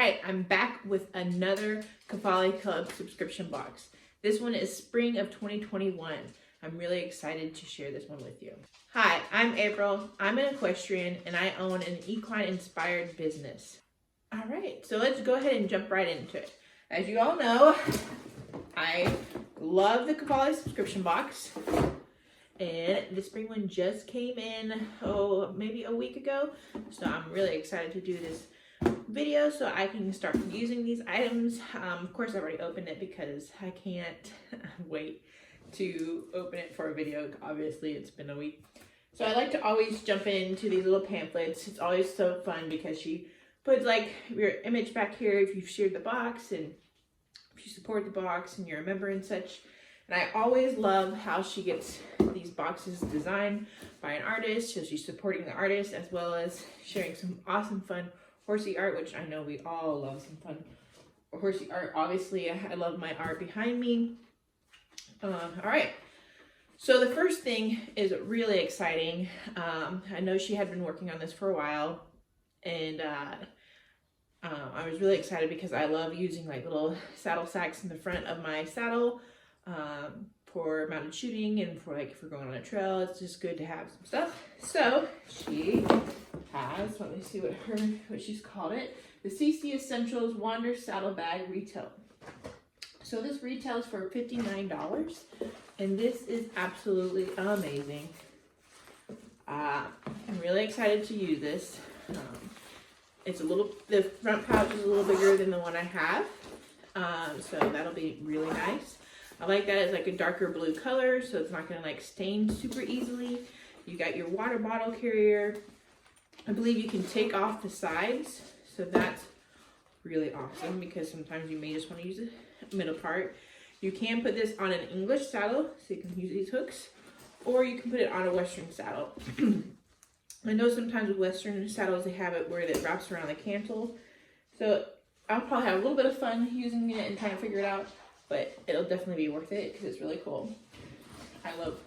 right, I'm back with another Cavali Club subscription box. This one is spring of 2021. I'm really excited to share this one with you. Hi, I'm April. I'm an equestrian and I own an equine-inspired business. All right, so let's go ahead and jump right into it. As you all know, I love the Cavali subscription box. And the spring one just came in, maybe a week ago. So I'm really excited to do this video so I can start using these items. Of course, I've already opened it because I can't wait to open it for a video. Obviously, it's been a week. So I like to always jump into these little pamphlets. It's always so fun because she puts like your image back here if you've shared the box and if you support the box and you're a member and such. And I always love how she gets these boxes designed by an artist. So she's supporting the artist as well as sharing some awesome fun horsey art, which I know we all love some fun horsey art. Obviously, I love my art behind me. All right. So the first thing is really exciting. I know she had been working on this for a while, and I was really excited because I love using like little saddle sacks in the front of my saddle for mounted shooting and for like if we're going on a trail. It's just good to have some stuff. So she has, let me see what she's called it, the CC Essentials Wander Saddle Bag Retail. So this retails for $59 and this is absolutely amazing. I'm really excited to use this. It's the front pouch is a little bigger than the one I have, so that'll be really nice. I like that it's like a darker blue color, so it's not gonna like stain super easily. You got your water bottle carrier. I believe you can take off the sides, so that's really awesome because sometimes you may just want to use the middle part. You can put this on an English saddle, so you can use these hooks, or you can put it on a Western saddle. I know sometimes with Western saddles, they have it where it wraps around the cantle. So I'll probably have a little bit of fun using it and trying to figure it out, but it'll definitely be worth it because it's really cool. And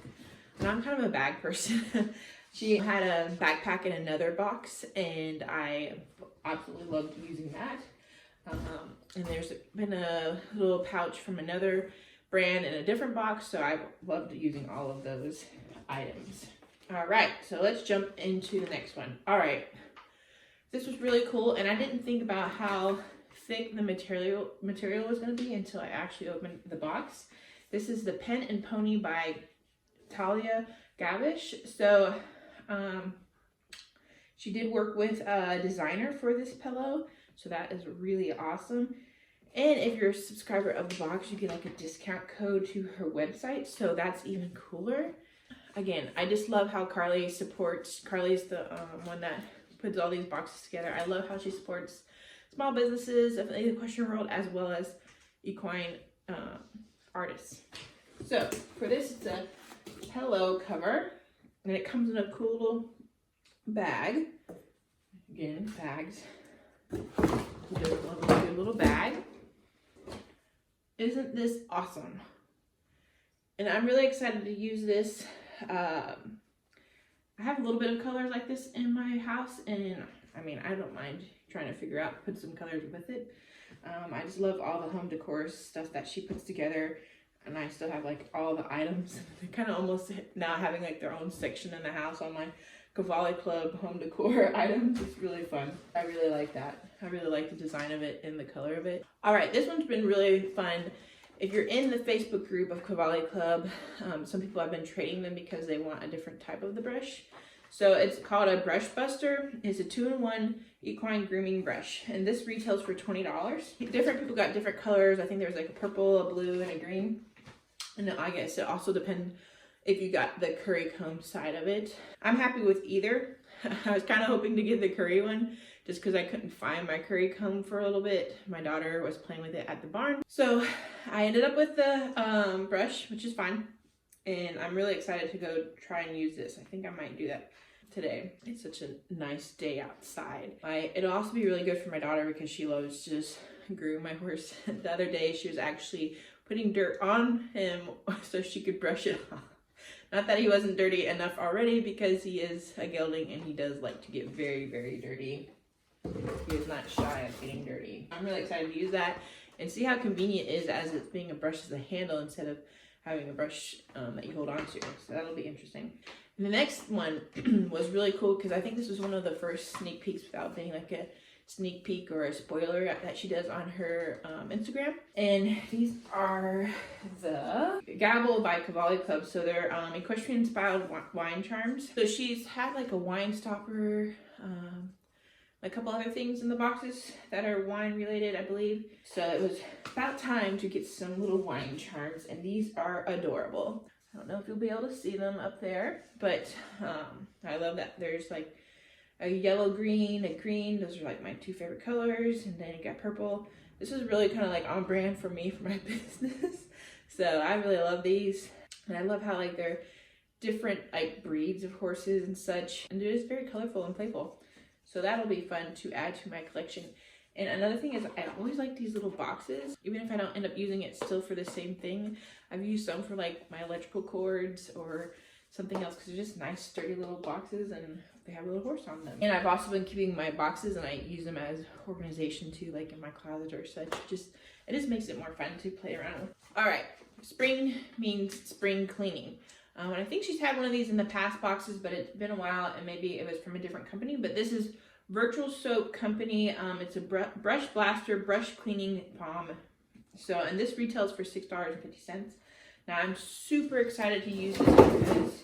I'm kind of a bag person. She had a backpack in another box and I absolutely loved using that. And there's been a little pouch from another brand in a different box, so I loved using all of those items. All right, so let's jump into the next one. All right, this was really cool, and I didn't think about how thick the material was going to be until I actually opened the box. This is the Pen and Pony by Talia Gavish. So she did work with a designer for this pillow, so that is really awesome. And if you're a subscriber of the box, you get like a discount code to her website, so that's even cooler. Again, I just love how Carly supports. Carly's the one that puts all these boxes together. I love how she supports small businesses of the equestrian world as well as equine artists. So for this, it's a pillow cover, and it comes in a cool little bag. Again, bags. Just a good little bag. Isn't this awesome? And I'm really excited to use this. I have a little bit of colors like this in my house, and I mean, I don't mind trying to figure out, put some colors with it. I just love all the home decor stuff that she puts together, and I still have like all the items. They're kind of almost now having like their own section in the house on my Cavali Club home decor items. It's really fun. I really like that. I really like the design of it and the color of it. All right, this one's been really fun. If you're in the Facebook group of Cavali Club, some people have been trading them because they want a different type of the brush. So it's called a Brush Buster. It's a 2-in-1 equine grooming brush, and this retails for $20. Different people got different colors. I think there's like a purple, a blue, and a green. And I guess it also depends if you got the curry comb side of it. I'm happy with either. I was kind of hoping to get the curry one just because I couldn't find my curry comb for a little bit. My daughter was playing with it at the barn. So I ended up with the brush, which is fine. And I'm really excited to go try and use this. I think I might do that today. It's such a nice day outside. It'll also be really good for my daughter because she loves to just groom my horse. The other day she was actually putting dirt on him so she could brush it off. Not that he wasn't dirty enough already, because he is a gelding and he does like to get very, very dirty. He is not shy of getting dirty. I'm really excited to use that and see how convenient it is as it's being a brush as a handle instead of having a brush that you hold on to. So that'll be interesting. And the next one was really cool because I think this was one of the first sneak peeks without being like a sneak peek or a spoiler that she does on her Instagram. And these are the Gabble by Cavali Club. So they're equestrian styled wine charms. So she's had like a wine stopper, a couple other things in the boxes that are wine related, I believe. So it was about time to get some little wine charms, and these are adorable. I don't know if you'll be able to see them up there, but I love that there's like a yellow green, a green. Those are like my two favorite colors, and then you got purple. This is really kind of like on brand for me for my business. So I really love these, and I love how like they're different like breeds of horses and such, and they're just very colorful and playful. So that'll be fun to add to my collection. And another thing is I always like these little boxes, even if I don't end up using it still for the same thing. I've used some for like my electrical cords or something else because they're just nice sturdy little boxes and they have a little horse on them. And I've also been keeping my boxes and I use them as organization too, like in my closet or such. It just makes it more fun to play around with. All right, spring means spring cleaning. And I think she's had one of these in the past boxes, but it's been a while and maybe it was from a different company. But this is Virtual Soap Company. It's a brush blaster, brush cleaning balm. So, and this retails for $6.50. Now I'm super excited to use this because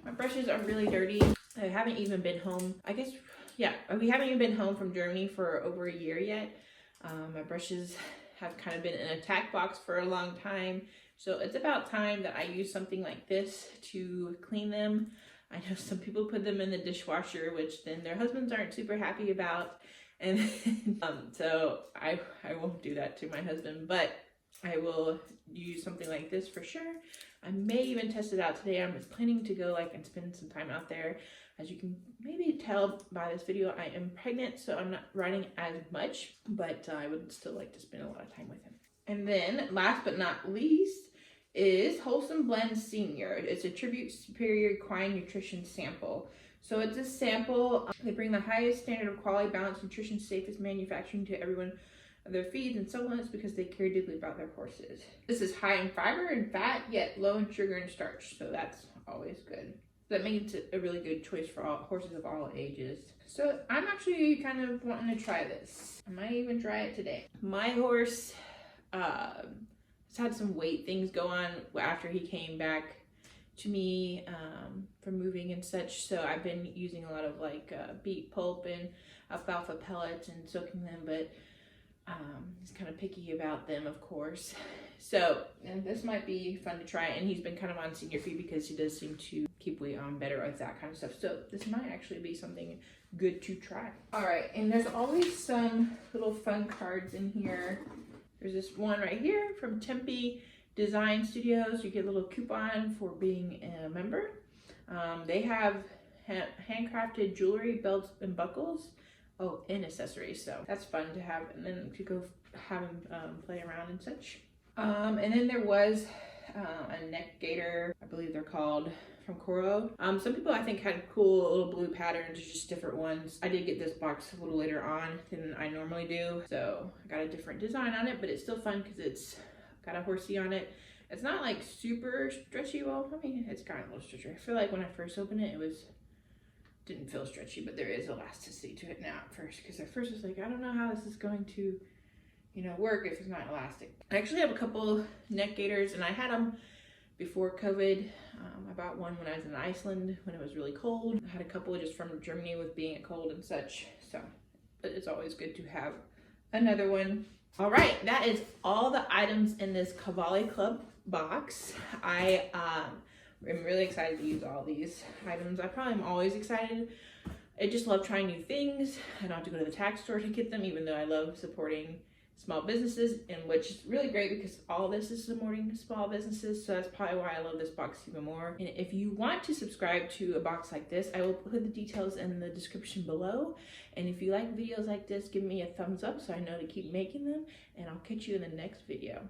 my brushes are really dirty. I haven't even been home. I guess, yeah, we haven't even been home from Germany for over a year yet. My brushes have kind of been in a tack box for a long time. So it's about time that I use something like this to clean them. I know some people put them in the dishwasher, which then their husbands aren't super happy about. And so I won't do that to my husband, but I will use something like this for sure. I may even test it out today. I'm planning to go like and spend some time out there. As you can maybe tell by this video, I am pregnant, so I'm not riding as much, but I would still like to spend a lot of time with him. And then last but not least is Wholesome Blend Senior. It's a Tribute Superior Equine Nutrition sample. So it's a sample. They bring the highest standard of quality, balanced nutrition, safest manufacturing to everyone of their feeds and supplements because they care deeply about their horses. This is high in fiber and fat, yet low in sugar and starch. So that's always good. That makes it a really good choice for all horses of all ages. So I'm actually kind of wanting to try this. I might even try it today. My horse has had some weight things go on after he came back to me from moving and such. So I've been using a lot of like beet pulp and alfalfa pellets and soaking them, but he's kind of picky about them, of course. So, and this might be fun to try. And he's been kind of on senior feed because he does seem to keep weight on better with that kind of stuff. So this might actually be something good to try. All right, and there's always some little fun cards in here. There's this one right here from Tempe Design Studios. You get a little coupon for being a member. They have handcrafted jewelry, belts, and buckles. Oh, and accessories, so that's fun to have, and then to go have them play around and such. And then there was a neck gaiter, I believe they're called, from Coro. Some people I think had cool little blue patterns, just different ones. I did get this box a little later on than I normally do, so I got a different design on it, but it's still fun because it's got a horsey on it. It's not like super stretchy. Well, I mean, it's kind of a little stretchy. I feel like when I first opened it, didn't feel stretchy, but there is elasticity to it now at first, because at first I was like, I don't know how this is going to, work if it's not elastic. I actually have a couple neck gaiters, and I had them before COVID. I bought one when I was in Iceland when it was really cold. I had a couple just from Germany with being cold and such, so, but it's always good to have another one. All right, that is all the items in this Cavali Club box. I'm really excited to use all these items. I probably am always excited. I just love trying new things. I don't have to go to the tax store to get them, even though I love supporting small businesses, and which is really great because all this is supporting small businesses. So that's probably why I love this box even more. And if you want to subscribe to a box like this, I will put the details in the description below. And if you like videos like this, give me a thumbs up so I know to keep making them, and I'll catch you in the next video.